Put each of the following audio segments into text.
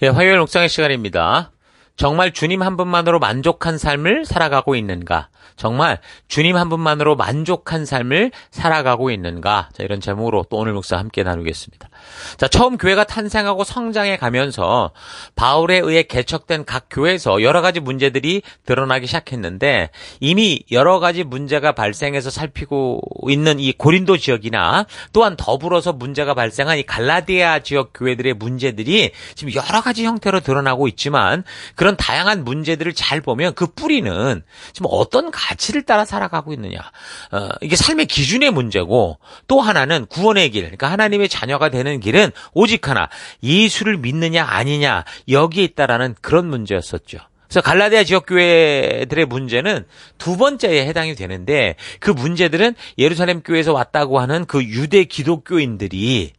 네, 화요일 묵상의 시간입니다. 정말 주님 한 분만으로 만족한 삶을 살아가고 있는가? 정말 주님 한 분만으로 만족한 삶을 살아가고 있는가? 자, 이런 제목으로 또 오늘 묵상 함께 나누겠습니다. 자, 처음 교회가 탄생하고 성장해 가면서 바울에 의해 개척된 각 교회에서 여러 가지 문제들이 드러나기 시작했는데 이미 여러 가지 문제가 발생해서 살피고 있는 이 고린도 지역이나 또한 더불어서 문제가 발생한 이 갈라디아 지역 교회들의 문제들이 지금 여러 가지 형태로 드러나고 있지만 그런 다양한 문제들을 잘 보면 그 뿌리는 지금 어떤 가치를 따라 살아가고 있느냐. 이게 삶의 기준의 문제고 또 하나는 구원의 길, 그러니까 하나님의 자녀가 되는 길은 오직 하나, 예수를 믿느냐 아니냐 여기에 있다라는 그런 문제였었죠. 그래서 갈라디아 지역 교회들의 문제는 두 번째에 해당이 되는데 그 문제들은 예루살렘 교회에서 왔다고 하는 그 유대 기독교인들이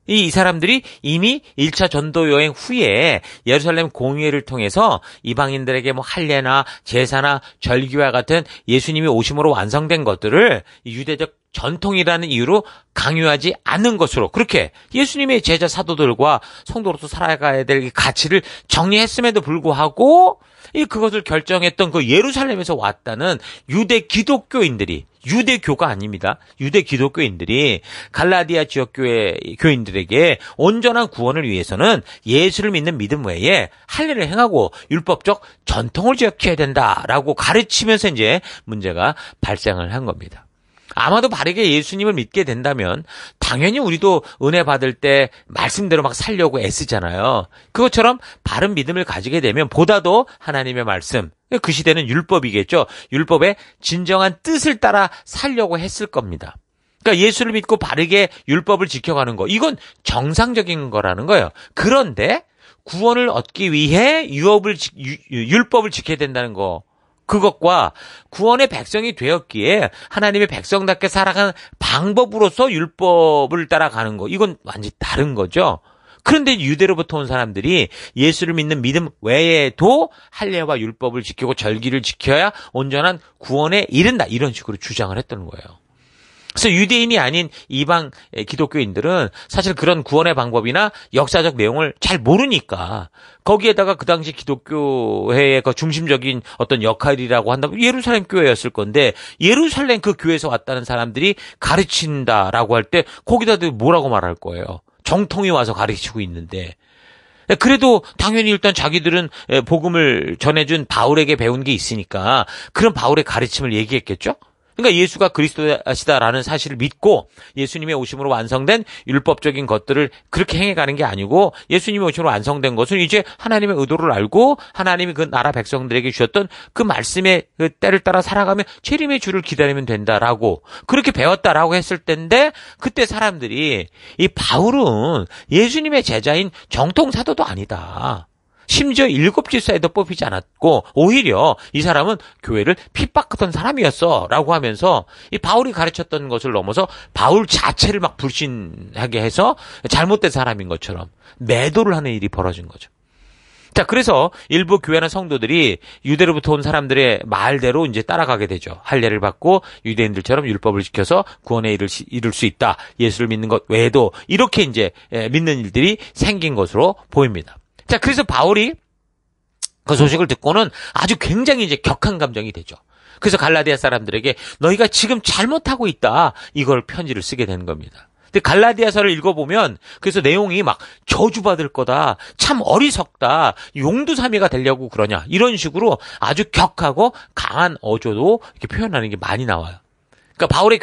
이 사람들이 이미 1차 전도 여행 후에 예루살렘 공회를 통해서 이방인들에게 뭐 할례나 제사나 절기와 같은 예수님이 오심으로 완성된 것들을 유대적 전통이라는 이유로 강요하지 않는 것으로 그렇게 예수님의 제자 사도들과 성도로서 살아가야 될 가치를 정리했음에도 불구하고 그것을 결정했던 그 예루살렘에서 왔다는 유대 기독교인들이 유대교가 아닙니다. 유대 기독교인들이 갈라디아 지역 교인들에게 온전한 구원을 위해서는 예수를 믿는 믿음 외에 할례를 행하고 율법적 전통을 지켜야 된다라고 가르치면서 이제 문제가 발생을 한 겁니다. 아마도 바르게 예수님을 믿게 된다면 당연히 우리도 은혜 받을 때 말씀대로 막 살려고 애쓰잖아요. 그것처럼 바른 믿음을 가지게 되면 보다도 하나님의 말씀, 그 시대는 율법이겠죠. 율법의 진정한 뜻을 따라 살려고 했을 겁니다. 그러니까 예수를 믿고 바르게 율법을 지켜가는 거, 이건 정상적인 거라는 거예요. 그런데 구원을 얻기 위해 율법을 지켜야 된다는 거, 그것과 구원의 백성이 되었기에 하나님의 백성답게 살아가는 방법으로서 율법을 따라가는 거, 이건 완전히 다른 거죠. 그런데 유대로부터 온 사람들이 예수를 믿는 믿음 외에도 할례와 율법을 지키고 절기를 지켜야 온전한 구원에 이른다, 이런 식으로 주장을 했던 거예요. 그래서 유대인이 아닌 이방 기독교인들은 사실 그런 구원의 방법이나 역사적 내용을 잘 모르니까 거기에다가 그 당시 기독교회의 그 중심적인 어떤 역할이라고 한다면 예루살렘 교회였을 건데 예루살렘 그 교회에서 왔다는 사람들이 가르친다라고 할 때 거기다들 뭐라고 말할 거예요. 정통이 와서 가르치고 있는데. 그래도 당연히 일단 자기들은 복음을 전해준 바울에게 배운 게 있으니까 그런 바울의 가르침을 얘기했겠죠? 그러니까 예수가 그리스도시다라는 사실을 믿고 예수님의 오심으로 완성된 율법적인 것들을 그렇게 행해가는 게 아니고 예수님의 오심으로 완성된 것은 이제 하나님의 의도를 알고 하나님이 그 나라 백성들에게 주셨던 그 말씀의 그 때를 따라 살아가며 재림의 주를 기다리면 된다라고 그렇게 배웠다라고 했을 때인데 그때 사람들이 이 바울은 예수님의 제자인 정통 사도도 아니다. 심지어 7질서에도 뽑히지 않았고 오히려 이 사람은 교회를 핍박하던 사람이었어 라고 하면서 이 바울이 가르쳤던 것을 넘어서 바울 자체를 막 불신하게 해서 잘못된 사람인 것처럼 매도를 하는 일이 벌어진 거죠. 자, 그래서 일부 교회나 성도들이 유대로부터 온 사람들의 말대로 이제 따라가게 되죠. 할례를 받고 유대인들처럼 율법을 지켜서 구원에 이를 수 있다. 예수를 믿는 것 외에도 이렇게 이제 믿는 일들이 생긴 것으로 보입니다. 자, 그래서 바울이 그 소식을 듣고는 아주 굉장히 이제 격한 감정이 되죠. 그래서 갈라디아 사람들에게 너희가 지금 잘못하고 있다, 이걸 편지를 쓰게 된 겁니다. 근데 갈라디아서를 읽어보면 그래서 내용이 막 저주받을 거다, 참 어리석다, 용두사미가 되려고 그러냐, 이런 식으로 아주 격하고 강한 어조도 이렇게 표현하는 게 많이 나와요. 그러니까 바울의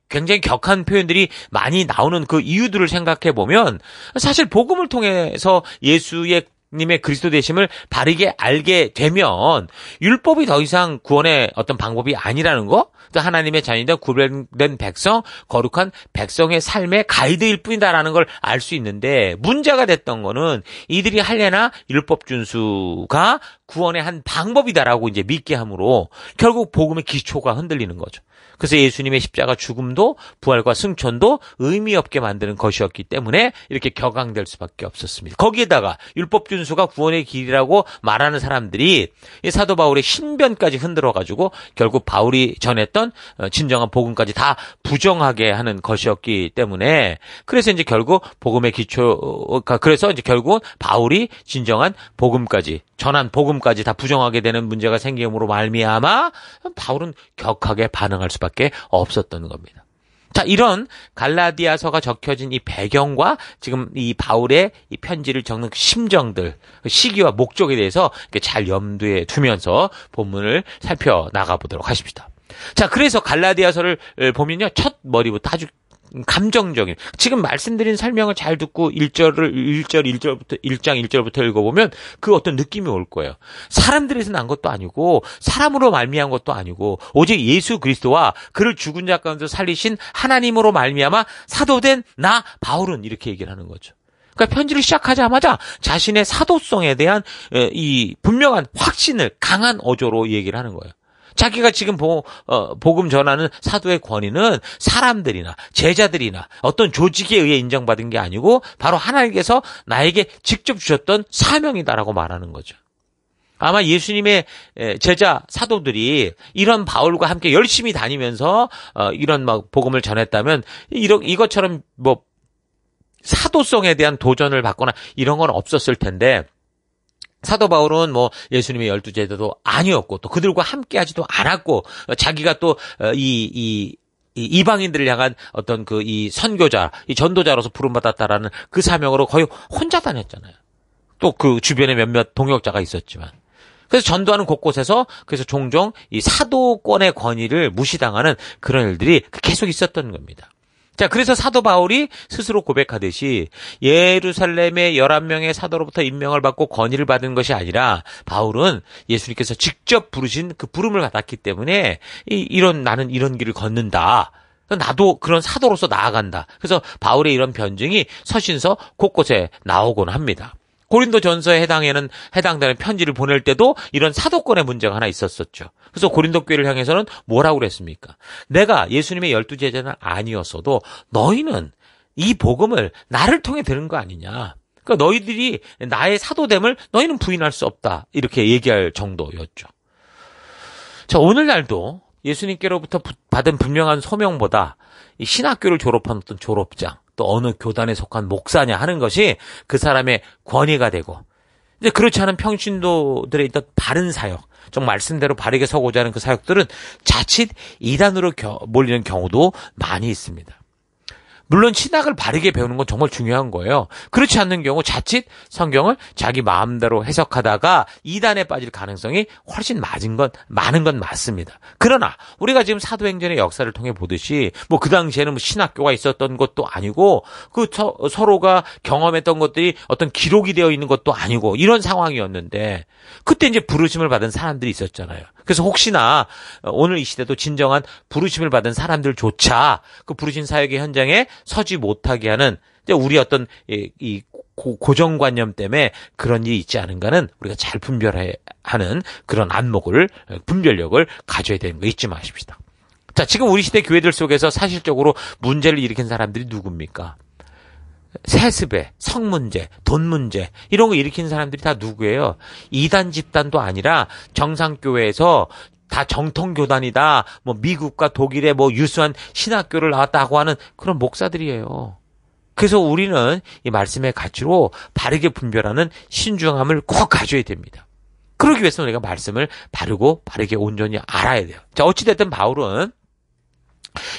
굉장히 격한 표현들이 많이 나오는 그 이유들을 생각해 보면 사실 복음을 통해서 예수님의 그리스도 되심을 바르게 알게 되면 율법이 더 이상 구원의 어떤 방법이 아니라는 거, 또 하나님의 자녀된 구별된 백성, 거룩한 백성의 삶의 가이드일 뿐이다라는 걸 알 수 있는데 문제가 됐던 거는 이들이 할례나 율법 준수가 구원의 한 방법이다라고 이제 믿게 함으로 결국 복음의 기초가 흔들리는 거죠. 그래서 예수님의 십자가 죽음도 부활과 승천도 의미 없게 만드는 것이었기 때문에 이렇게 격앙될 수밖에 없었습니다. 거기에다가 율법 준수가 구원의 길이라고 말하는 사람들이 이 사도 바울의 신변까지 흔들어가지고 결국 바울이 전했던 진정한 복음까지 다 부정하게 하는 것이었기 때문에 그래서 이제 결국 복음의 기초가 그래서 이제 결국 바울이 진정한 복음까지 전한 복음까지 다 부정하게 되는 문제가 생김으로 말미암아 바울은 격하게 반응할 수밖에 없었던 겁니다. 자, 이런 갈라디아서가 적혀진 이 배경과 지금 이 바울의 이 편지를 적는 심정들, 시기와 목적에 대해서 이렇게 잘 염두에 두면서 본문을 살펴나가 보도록 하십시다. 자, 그래서 갈라디아서를 보면요, 첫 머리부터 아주 감정적인 지금 말씀드린 설명을 잘 듣고 1장 1절부터 읽어보면 그 어떤 느낌이 올 거예요. 사람들에서 난 것도 아니고 사람으로 말미암은 것도 아니고 오직 예수 그리스도와 그를 죽은 자 가운데 살리신 하나님으로 말미암아 사도된 나 바울은 이렇게 얘기를 하는 거죠. 그러니까 편지를 시작하자마자 자신의 사도성에 대한 이 분명한 확신을 강한 어조로 얘기를 하는 거예요. 자기가 지금 복음 전하는 사도의 권위는 사람들이나 제자들이나 어떤 조직에 의해 인정받은 게 아니고 바로 하나님께서 나에게 직접 주셨던 사명이다라고 말하는 거죠. 아마 예수님의 제자 사도들이 이런 바울과 함께 열심히 다니면서 이런 막 복음을 전했다면 이것처럼 뭐 사도성에 대한 도전을 받거나 이런 건 없었을 텐데 사도 바울은 뭐 예수님의 12제자도 아니었고 또 그들과 함께 하지도 않았고 자기가 또 이방인들을 향한 어떤 그 이 선교자, 이 전도자로서 부름받았다라는 그 사명으로 거의 혼자 다녔잖아요. 또 그 주변에 몇몇 동역자가 있었지만. 그래서 전도하는 곳곳에서 그래서 종종 이 사도권의 권위를 무시당하는 그런 일들이 계속 있었던 겁니다. 자, 그래서 사도 바울이 스스로 고백하듯이 예루살렘의 11명의 사도로부터 임명을 받고 권위를 받은 것이 아니라 바울은 예수님께서 직접 부르신 그 부름을 받았기 때문에 나는 이런 길을 걷는다. 나도 그런 사도로서 나아간다. 그래서 바울의 이런 변증이 서신서 곳곳에 나오곤 합니다. 고린도전서에 해당되는 편지를 보낼 때도 이런 사도권의 문제가 하나 있었었죠. 그래서 고린도 교회를 향해서는 뭐라고 그랬습니까? 내가 예수님의 12제자는 아니었어도 너희는 이 복음을 나를 통해 들은 거 아니냐. 그러니까 너희들이 나의 사도됨을 너희는 부인할 수 없다. 이렇게 얘기할 정도였죠. 자, 오늘날도 예수님께로부터 받은 분명한 소명보다 이 신학교를 졸업한 어떤 졸업장, 또 어느 교단에 속한 목사냐 하는 것이 그 사람의 권위가 되고, 이제 그렇지 않은 평신도들의 있던 바른 사역, 좀 말씀대로 바르게 서고자 하는 그 사역들은 자칫 이단으로 몰리는 경우도 많이 있습니다. 물론 신학을 바르게 배우는 건 정말 중요한 거예요. 그렇지 않는 경우 자칫 성경을 자기 마음대로 해석하다가 이단에 빠질 가능성이 훨씬 많은 건 맞습니다. 그러나 우리가 지금 사도행전의 역사를 통해 보듯이 뭐 그 당시에는 뭐 신학교가 있었던 것도 아니고 그 서로가 경험했던 것들이 어떤 기록이 되어 있는 것도 아니고 이런 상황이었는데 그때 이제 부르심을 받은 사람들이 있었잖아요. 그래서 혹시나 오늘 이 시대도 진정한 부르심을 받은 사람들조차 그 부르신 사역의 현장에 서지 못하게 하는 우리 어떤 이 고정관념 때문에 그런 일이 있지 않은가는 우리가 잘 분별해야 하는 그런 분별력을 가져야 되는 거 잊지 마십시다. 자, 지금 우리 시대 교회들 속에서 사실적으로 문제를 일으킨 사람들이 누굽니까? 세습에, 성 문제, 돈 문제 이런 거 일으킨 사람들이 다 누구예요? 이단 집단도 아니라 정상교회에서 다 정통교단이다. 뭐 미국과 독일의 뭐 유수한 신학교를 나왔다고 하는 그런 목사들이에요. 그래서 우리는 이 말씀의 가치로 바르게 분별하는 신중함을 꼭 가져야 됩니다. 그러기 위해서는 우리가 말씀을 바르게 온전히 알아야 돼요. 자, 어찌됐든 바울은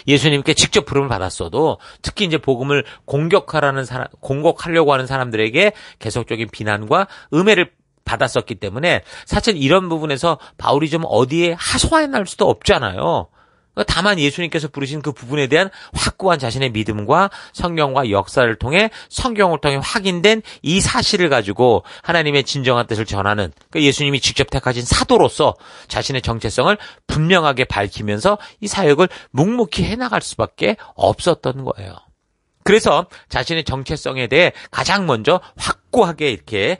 예수님께 직접 부름을 받았어도 특히 이제 복음을 공격하려고 하는 사람들에게 계속적인 비난과 음해를 받았었기 때문에 사실 이런 부분에서 바울이 좀 어디에 하소연할 수도 없잖아요. 다만 예수님께서 부르신 그 부분에 대한 확고한 자신의 믿음과 성경과 역사를 통해 성경을 통해 확인된 이 사실을 가지고 하나님의 진정한 뜻을 전하는 그러니까 예수님이 직접 택하신 사도로서 자신의 정체성을 분명하게 밝히면서 이 사역을 묵묵히 해나갈 수밖에 없었던 거예요. 그래서 자신의 정체성에 대해 가장 먼저 확고하게 이렇게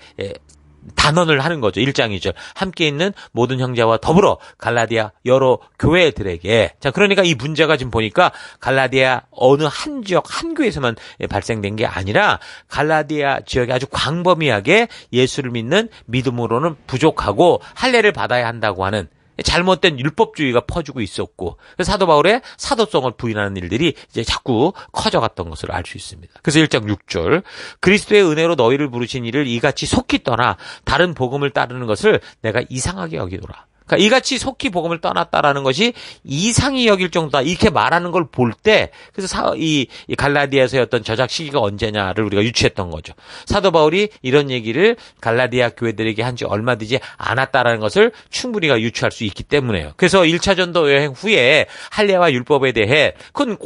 단언을 하는 거죠. 1장 2절. 함께 있는 모든 형제와 더불어 갈라디아 여러 교회들에게. 자, 그러니까 이 문제가 지금 보니까 갈라디아 어느 한 지역, 한 교회에서만 발생된 게 아니라 갈라디아 지역에 아주 광범위하게 예수를 믿는 믿음으로는 부족하고 할례를 받아야 한다고 하는 잘못된 율법주의가 퍼지고 있었고, 그래서 사도 바울의 사도성을 부인하는 일들이 이제 자꾸 커져갔던 것을 알 수 있습니다. 그래서 1장 6절, 그리스도의 은혜로 너희를 부르신 이를 이같이 속히 떠나 다른 복음을 따르는 것을 내가 이상하게 여기노라. 그러니까 이같이 속히 복음을 떠났다라는 것이 이상히 여길 정도다. 이렇게 말하는 걸 볼 때, 그래서 이 갈라디아서의 어떤 저작 시기가 언제냐를 우리가 유추했던 거죠. 사도 바울이 이런 얘기를 갈라디아 교회들에게 한 지 얼마 되지 않았다라는 것을 충분히 유추할 수 있기 때문에요. 그래서 1차 전도 여행 후에 할례와 율법에 대해 큰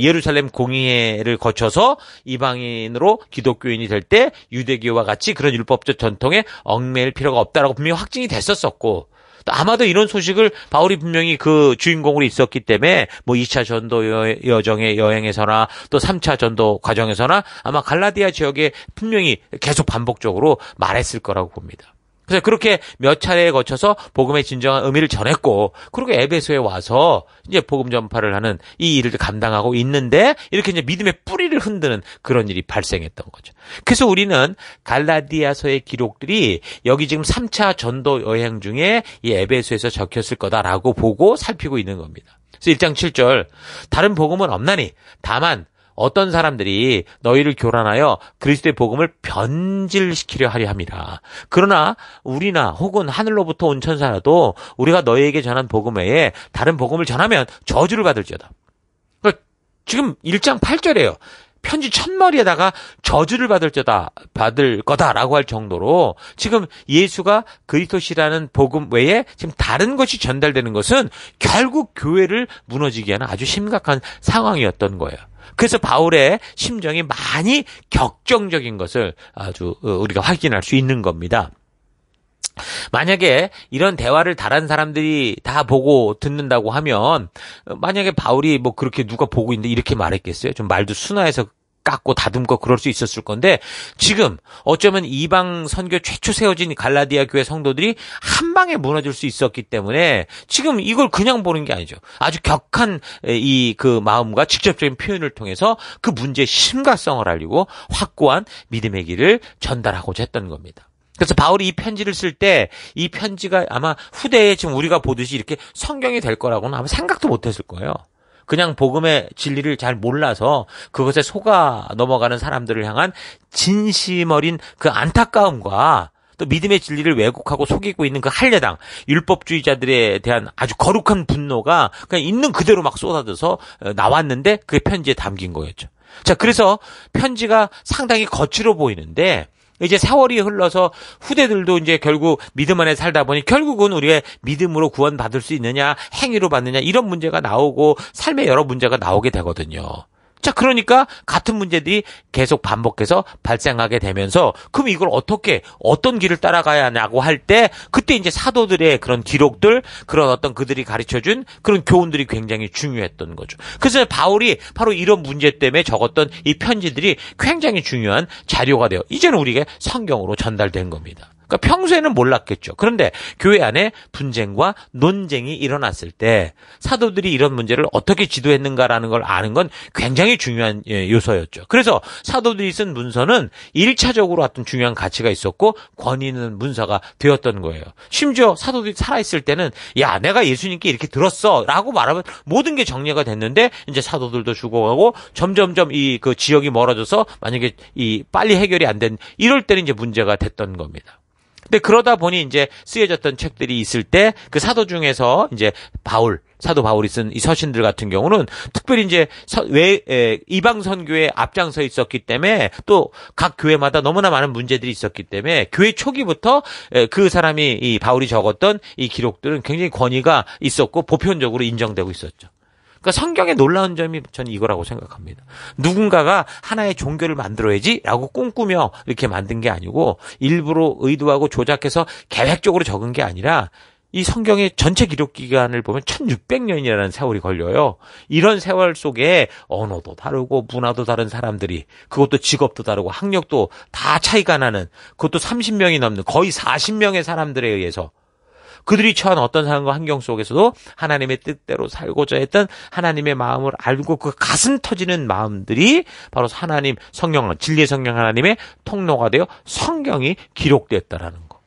예루살렘 공의회를 거쳐서 이방인으로 기독교인이 될 때 유대교와 같이 그런 율법적 전통에 얽매일 필요가 없다라고 분명히 확증이 됐었었고, 아마도 이런 소식을 바울이 분명히 그 주인공으로 있었기 때문에 2차 전도 여정의 여행에서나 또 3차 전도 과정에서나 아마 갈라디아 지역에 분명히 계속 반복적으로 말했을 거라고 봅니다. 그래서 그렇게 몇 차례에 거쳐서 복음의 진정한 의미를 전했고, 그리고 에베소에 와서 이제 복음 전파를 하는 이 일을 감당하고 있는데, 이렇게 이제 믿음의 뿌리를 흔드는 그런 일이 발생했던 거죠. 그래서 우리는 갈라디아서의 기록들이 여기 지금 3차 전도 여행 중에 이 에베소에서 적혔을 거다라고 보고 살피고 있는 겁니다. 그래서 1장 7절, 다른 복음은 없나니 다만 어떤 사람들이 너희를 교란하여 그리스도의 복음을 변질시키려 하려 함이라. 그러나 우리나 혹은 하늘로부터 온 천사라도 우리가 너희에게 전한 복음 외에 다른 복음을 전하면 저주를 받을지어다. 그러니까 지금 1장 8절이에요. 편지 첫머리에다가 저주를 받을 거다라고 할 정도로 지금 예수가 그리스도시라는 복음 외에 지금 다른 것이 전달되는 것은 결국 교회를 무너지게 하는 아주 심각한 상황이었던 거예요. 그래서 바울의 심정이 많이 격정적인 것을 아주 우리가 확인할 수 있는 겁니다. 만약에 이런 대화를 다른 사람들이 다 보고 듣는다고 하면, 만약에 바울이 그렇게 누가 보고 있는데 이렇게 말했겠어요? 좀 말도 순화해서 깎고 다듬고 그럴 수 있었을 건데, 지금 어쩌면 이방 선교 최초 세워진 갈라디아 교회 성도들이 한 방에 무너질 수 있었기 때문에 지금 이걸 그냥 보는 게 아니죠. 아주 격한 그 마음과 직접적인 표현을 통해서 그 문제의 심각성을 알리고 확고한 믿음의 길을 전달하고자 했던 겁니다. 그래서 바울이 이 편지를 쓸 때 이 편지가 아마 후대에 지금 우리가 보듯이 이렇게 성경이 될 거라고는 아마 생각도 못했을 거예요. 그냥 복음의 진리를 잘 몰라서 그것에 속아 넘어가는 사람들을 향한 진심 어린 그 안타까움과 또 믿음의 진리를 왜곡하고 속이고 있는 그 할례당, 율법주의자들에 대한 아주 거룩한 분노가 그냥 있는 그대로 막 쏟아져서 나왔는데 그게 편지에 담긴 거였죠. 자, 그래서 편지가 상당히 거칠어 보이는데, 이제 세월이 흘러서 후대들도 이제 결국 믿음 안에 살다 보니 결국은 우리가 믿음으로 구원받을 수 있느냐, 행위로 받느냐, 이런 문제가 나오고 삶의 여러 문제가 나오게 되거든요. 자, 그러니까 같은 문제들이 계속 반복해서 발생하게 되면서, 그럼 이걸 어떤 길을 따라가야 하냐고 할 때, 그때 이제 사도들의 그런 기록들, 그런 어떤 그들이 가르쳐준 그런 교훈들이 굉장히 중요했던 거죠. 그래서 바울이 바로 이런 문제 때문에 적었던 이 편지들이 굉장히 중요한 자료가 돼요. 이제는 우리에게 성경으로 전달된 겁니다. 그러니까 평소에는 몰랐겠죠. 그런데 교회 안에 분쟁과 논쟁이 일어났을 때 사도들이 이런 문제를 어떻게 지도했는가라는 걸 아는 건 굉장히 중요한 요소였죠. 그래서 사도들이 쓴 문서는 1차적으로 어떤 중요한 가치가 있었고 권위 있는 문서가 되었던 거예요. 심지어 사도들이 살아있을 때는 야, 내가 예수님께 이렇게 들었어 라고 말하면 모든 게 정리가 됐는데, 이제 사도들도 죽어가고 점점점 그 지역이 멀어져서 만약에 빨리 해결이 안 된 이럴 때는 이제 문제가 됐던 겁니다. 근데 그러다 보니 이제 쓰여졌던 책들이 있을 때 그 사도 중에서 이제 사도 바울이 쓴 이 서신들 같은 경우는 특별히 이제 이방 선교에 앞장서 있었기 때문에, 또 각 교회마다 너무나 많은 문제들이 있었기 때문에 교회 초기부터 그 사람이 이 바울이 적었던 이 기록들은 굉장히 권위가 있었고 보편적으로 인정되고 있었죠. 그러니까 성경의 놀라운 점이 저는 이거라고 생각합니다. 누군가가 하나의 종교를 만들어야지라고 꿈꾸며 이렇게 만든 게 아니고, 일부러 의도하고 조작해서 계획적으로 적은 게 아니라 이 성경의 전체 기록 기간을 보면 1600년이라는 세월이 걸려요. 이런 세월 속에 언어도 다르고 문화도 다른 사람들이, 그것도 직업도 다르고 학력도 다 차이가 나는, 그것도 30명이 넘는 거의 40명의 사람들에 의해서 그들이 처한 어떤 상황과 환경 속에서도 하나님의 뜻대로 살고자 했던 하나님의 마음을 알고 그 가슴 터지는 마음들이 바로 하나님 성령, 진리의 성령 하나님의 통로가 되어 성경이 기록됐다라는 거.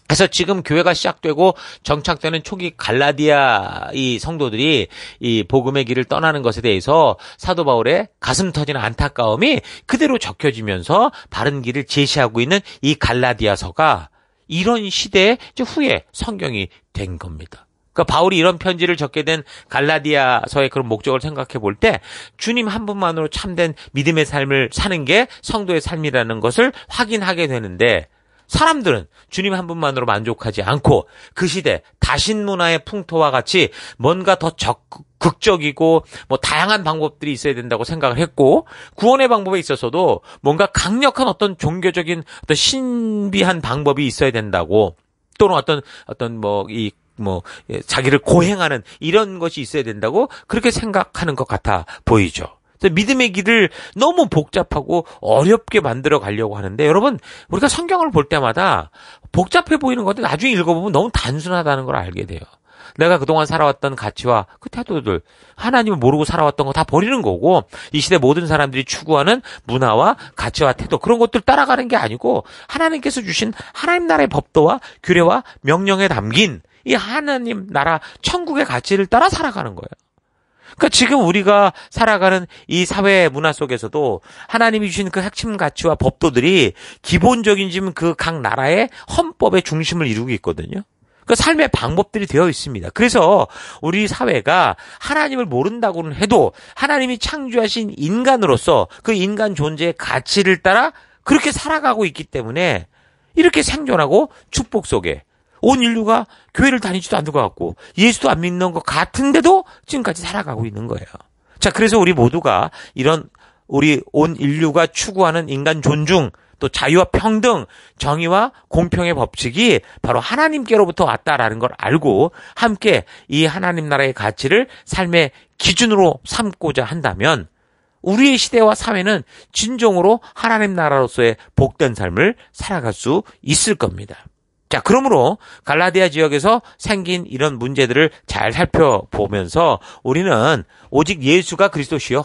그래서 지금 교회가 시작되고 정착되는 초기 갈라디아 이 성도들이 이 복음의 길을 떠나는 것에 대해서 사도 바울의 가슴 터지는 안타까움이 그대로 적혀지면서 바른 길을 제시하고 있는 이 갈라디아서가 이런 시대의 후에 성경이 된 겁니다. 그러니까 바울이 이런 편지를 적게 된 갈라디아서의 그런 목적을 생각해 볼 때 주님 한 분만으로 참된 믿음의 삶을 사는 게 성도의 삶이라는 것을 확인하게 되는데, 사람들은 주님 한 분만으로 만족하지 않고 그 시대 다신 문화의 풍토와 같이 뭔가 더 극적이고 다양한 방법들이 있어야 된다고 생각을 했고, 구원의 방법에 있어서도 뭔가 강력한 어떤 종교적인 어떤 신비한 방법이 있어야 된다고, 또는 자기를 고행하는 이런 것이 있어야 된다고 그렇게 생각하는 것 같아 보이죠. 믿음의 길을 너무 복잡하고 어렵게 만들어 가려고 하는데, 여러분, 우리가 성경을 볼 때마다 복잡해 보이는 건데 나중에 읽어보면 너무 단순하다는 걸 알게 돼요. 내가 그동안 살아왔던 가치와 그 태도들, 하나님을 모르고 살아왔던 거 다 버리는 거고, 이 시대 모든 사람들이 추구하는 문화와 가치와 태도, 그런 것들 따라가는 게 아니고 하나님께서 주신 하나님 나라의 법도와 규례와 명령에 담긴 이 하나님 나라 천국의 가치를 따라 살아가는 거예요. 그러니까 지금 우리가 살아가는 이 사회 문화 속에서도 하나님이 주신 그 핵심 가치와 법도들이 기본적인 지금 그 각 나라의 헌법의 중심을 이루고 있거든요. 그 삶의 방법들이 되어 있습니다. 그래서 우리 사회가 하나님을 모른다고는 해도 하나님이 창조하신 인간으로서 그 인간 존재의 가치를 따라 그렇게 살아가고 있기 때문에 이렇게 생존하고 축복 속에 온 인류가 교회를 다니지도 않는 것 같고 예수도 안 믿는 것 같은데도 지금까지 살아가고 있는 거예요. 자, 그래서 우리 모두가 이런 우리 온 인류가 추구하는 인간 존중, 또 자유와 평등, 정의와 공평의 법칙이 바로 하나님께로부터 왔다라는 걸 알고 함께 이 하나님 나라의 가치를 삶의 기준으로 삼고자 한다면 우리의 시대와 사회는 진정으로 하나님 나라로서의 복된 삶을 살아갈 수 있을 겁니다. 자, 그러므로 갈라디아 지역에서 생긴 이런 문제들을 잘 살펴보면서 우리는 오직 예수가 그리스도시요,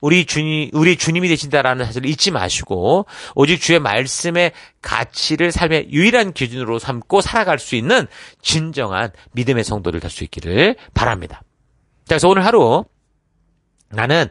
우리 주님이 되신다라는 사실을 잊지 마시고 오직 주의 말씀의 가치를 삶의 유일한 기준으로 삼고 살아갈 수 있는 진정한 믿음의 성도들 될 수 있기를 바랍니다. 자, 그래서 오늘 하루 나는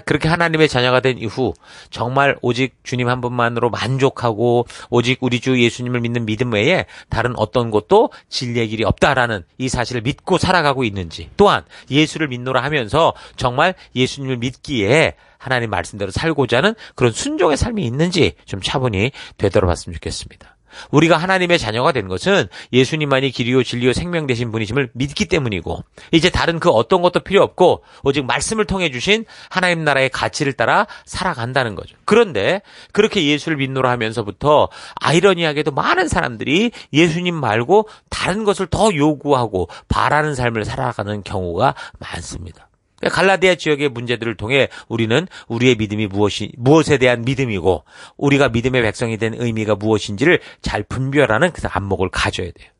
그렇게 하나님의 자녀가 된 이후 정말 오직 주님 한 분만으로 만족하고 오직 우리 주 예수님을 믿는 믿음 외에 다른 어떤 것도 진리의 길이 없다라는 이 사실을 믿고 살아가고 있는지, 또한 예수를 믿노라 하면서 정말 예수님을 믿기에 하나님 말씀대로 살고자 하는 그런 순종의 삶이 있는지 좀 차분히 되돌아봤으면 좋겠습니다. 우리가 하나님의 자녀가 된 것은 예수님만이 길이요 진리요 생명 되신 분이심을 믿기 때문이고, 이제 다른 그 어떤 것도 필요 없고 오직 말씀을 통해 주신 하나님 나라의 가치를 따라 살아간다는 거죠. 그런데 그렇게 예수를 믿노라 하면서부터 아이러니하게도 많은 사람들이 예수님 말고 다른 것을 더 요구하고 바라는 삶을 살아가는 경우가 많습니다. 갈라디아 지역의 문제들을 통해 우리는 우리의 믿음이 무엇에 대한 믿음이고 우리가 믿음의 백성이 된 의미가 무엇인지를 잘 분별하는 그 안목을 가져야 돼요.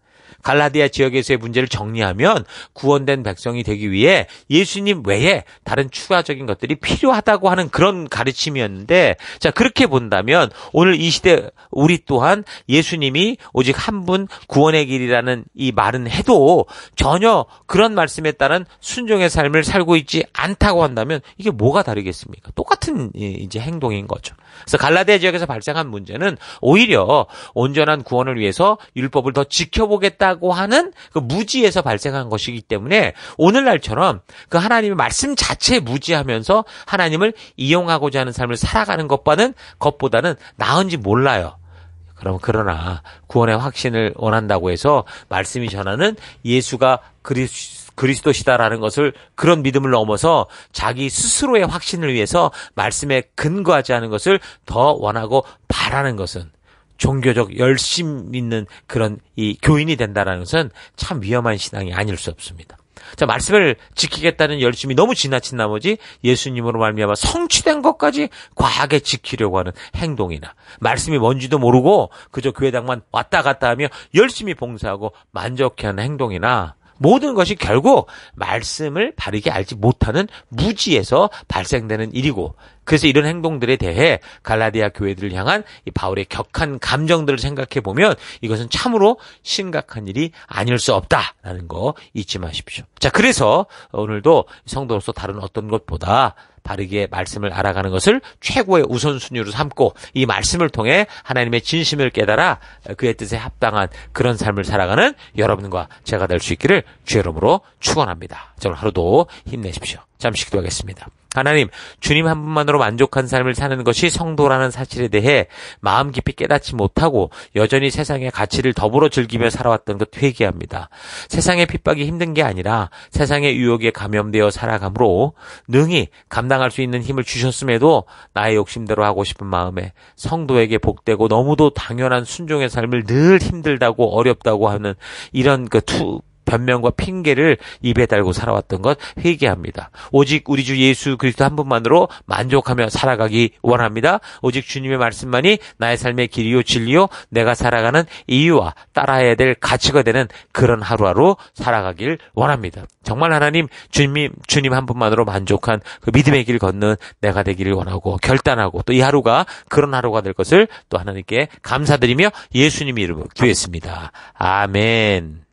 갈라디아 지역에서의 문제를 정리하면 구원된 백성이 되기 위해 예수님 외에 다른 추가적인 것들이 필요하다고 하는 그런 가르침이었는데, 자, 그렇게 본다면 오늘 이 시대 우리 또한 예수님이 오직 한 분 구원의 길이라는 이 말은 해도 전혀 그런 말씀에 따른 순종의 삶을 살고 있지 않다고 한다면 이게 뭐가 다르겠습니까? 똑같은 이제 행동인 거죠. 그래서 갈라디아 지역에서 발생한 문제는 오히려 온전한 구원을 위해서 율법을 더 지켜보겠다고 하는 그 무지에서 발생한 것이기 때문에 오늘날처럼 그 하나님의 말씀 자체에 무지하면서 하나님을 이용하고자 하는 삶을 살아가는 것보다는 나은지 몰라요. 그러나 구원의 확신을 원한다고 해서 말씀이 전하는 예수가 그리스도시다라는 것을, 그런 믿음을 넘어서 자기 스스로의 확신을 위해서 말씀에 근거하지 않은 것을 더 원하고 바라는 것은 종교적 열심 있는 그런 이 교인이 된다라는 것은 참 위험한 신앙이 아닐 수 없습니다. 자, 말씀을 지키겠다는 열심이 너무 지나친 나머지 예수님으로 말미암아 성취된 것까지 과하게 지키려고 하는 행동이나 말씀이 뭔지도 모르고 그저 교회당만 왔다 갔다 하며 열심히 봉사하고 만족해하는 행동이나 모든 것이 결국 말씀을 바르게 알지 못하는 무지에서 발생되는 일이고, 그래서 이런 행동들에 대해 갈라디아 교회들을 향한 이 바울의 격한 감정들을 생각해 보면 이것은 참으로 심각한 일이 아닐 수 없다라는 거 잊지 마십시오. 자, 그래서 오늘도 성도로서 다른 어떤 것보다 바르게 말씀을 알아가는 것을 최고의 우선순위로 삼고 이 말씀을 통해 하나님의 진심을 깨달아 그의 뜻에 합당한 그런 삶을 살아가는 여러분과 제가 될 수 있기를 주의 이름으로 축원합니다. 오늘 하루도 힘내십시오. 잠시 기도하겠습니다. 하나님, 주님 한 분만으로 만족한 삶을 사는 것이 성도라는 사실에 대해 마음 깊이 깨닫지 못하고 여전히 세상의 가치를 더불어 즐기며 살아왔던 것 회개합니다. 세상의 핍박이 힘든 게 아니라 세상의 유혹에 감염되어 살아가므로 능히 감당할 수 있는 힘을 주셨음에도 나의 욕심대로 하고 싶은 마음에 성도에게 복되고 너무도 당연한 순종의 삶을 늘 힘들다고 어렵다고 하는 이런 변명과 핑계를 입에 달고 살아왔던 것 회개합니다. 오직 우리 주 예수 그리스도 한 분만으로 만족하며 살아가기 원합니다. 오직 주님의 말씀만이 나의 삶의 길이요 진리요 내가 살아가는 이유와 따라야 될 가치가 되는 그런 하루하루 살아가길 원합니다. 정말 하나님 주님 한 분만으로 만족한 그 믿음의 길 걷는 내가 되기를 원하고 결단하고 또 이 하루가 그런 하루가 될 것을 또 하나님께 감사드리며 예수님 이름으로 기도했습니다. 아멘.